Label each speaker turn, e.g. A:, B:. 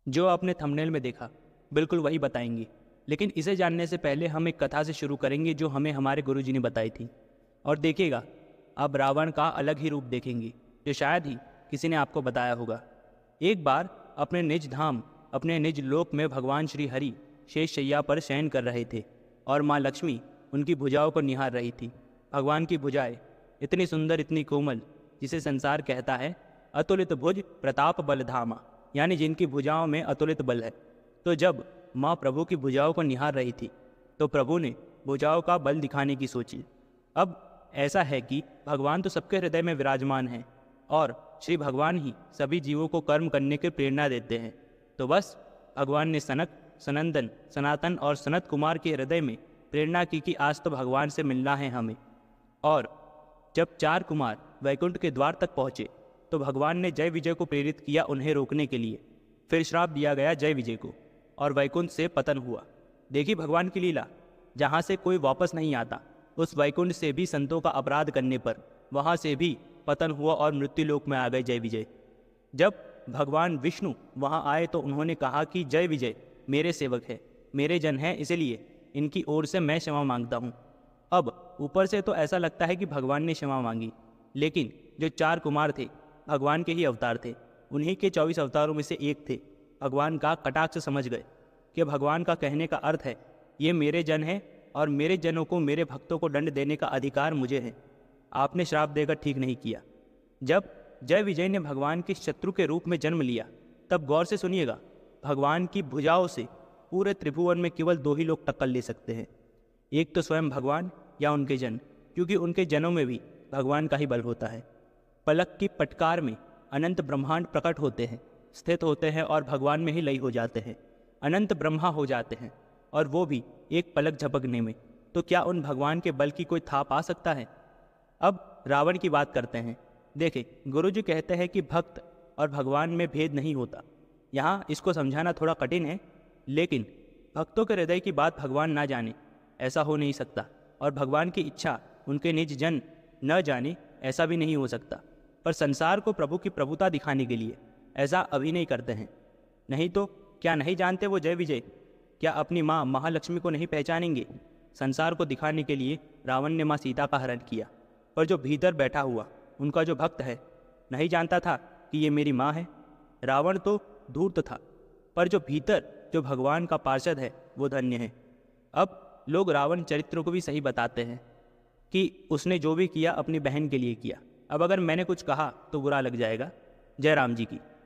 A: जो आपने थंबनेल में देखा बिल्कुल वही बताएंगे, लेकिन इसे जानने से पहले हम एक कथा से शुरू करेंगे जो हमें हमारे गुरुजी ने बताई थी। और देखिएगा, अब रावण का अलग ही रूप देखेंगे जो शायद ही किसी ने आपको बताया होगा। एक बार अपने निज धाम, अपने निज लोक में भगवान श्री हरि शेष शैया पर शयन कर रहे थे और माँ लक्ष्मी उनकी भुजाओं को निहार रही थी। भगवान की भुजाएं इतनी सुंदर, इतनी कोमल, जिसे संसार कहता है अतुलित भुज प्रताप बल धामा, यानी जिनकी भुजाओं में अतुलित बल है। तो जब माँ प्रभु की भुजाओं को निहार रही थी तो प्रभु ने भुजाओं का बल दिखाने की सोची। अब ऐसा है कि भगवान तो सबके हृदय में विराजमान हैं और श्री भगवान ही सभी जीवों को कर्म करने की प्रेरणा देते हैं। तो बस भगवान ने सनक, सनंदन, सनातन और सनत कुमार के हृदय में प्रेरणा की कि आज तो भगवान से मिलना है हमें। और जब चार कुमार वैकुंठ के द्वार तक पहुँचे तो भगवान ने जय विजय को प्रेरित किया उन्हें रोकने के लिए। फिर श्राप दिया गया जय विजय को और वैकुंठ से पतन हुआ। देखी भगवान की लीला, जहाँ से कोई वापस नहीं आता, उस वैकुंठ से भी संतों का अपराध करने पर वहाँ से भी पतन हुआ और मृत्यु लोक में आ गए जय विजय। जब भगवान विष्णु वहाँ आए तो उन्होंने कहा कि जय विजय मेरे सेवक है, मेरे जन हैं, इसलिए इनकी ओर से मैं क्षमा मांगता हूँ। अब ऊपर से तो ऐसा लगता है कि भगवान ने क्षमा मांगी, लेकिन जो चार कुमार थे भगवान के ही अवतार थे, उन्हीं के 24 अवतारों में से एक थे। भगवान का कटाक्ष समझ गए कि भगवान का कहने का अर्थ है ये मेरे जन हैं और मेरे जनों को, मेरे भक्तों को दंड देने का अधिकार मुझे है। आपने श्राप देकर ठीक नहीं किया। जब जय विजय ने भगवान के शत्रु के रूप में जन्म लिया तब गौर से सुनिएगा, भगवान की भुजाओं से पूरे त्रिभुवन में केवल दो ही लोग टक्कर ले सकते हैं, एक तो स्वयं भगवान या उनके जन, क्योंकि उनके जनों में भी भगवान का ही बल होता है। पलक की पटकार में अनंत ब्रह्मांड प्रकट होते हैं, स्थित होते हैं और भगवान में ही लय हो जाते हैं, अनंत ब्रह्मा हो जाते हैं, और वो भी एक पलक झपकने में। तो क्या उन भगवान के बल की कोई था पा सकता है? अब रावण की बात करते हैं। देखें, गुरुजी कहते हैं कि भक्त और भगवान में भेद नहीं होता। यहाँ इसको समझाना थोड़ा कठिन है, लेकिन भक्तों के हृदय की बात भगवान ना जाने ऐसा हो नहीं सकता, और भगवान की इच्छा उनके निज जन न जाने ऐसा भी नहीं हो सकता। पर संसार को प्रभु की प्रभुता दिखाने के लिए ऐसा अभिनय करते हैं। नहीं तो क्या नहीं जानते वो जय विजय? क्या अपनी माँ महालक्ष्मी को नहीं पहचानेंगे? संसार को दिखाने के लिए रावण ने माँ सीता का हरण किया, पर जो भीतर बैठा हुआ उनका जो भक्त है नहीं जानता था कि ये मेरी माँ है। रावण तो धूर्त था, पर जो भीतर जो भगवान का पार्षद है वो धन्य है। अब लोग रावण चरित्र को भी सही बताते हैं कि उसने जो भी किया अपनी बहन के लिए किया। अब अगर मैंने कुछ कहा तो बुरा लग जाएगा। जय राम जी की।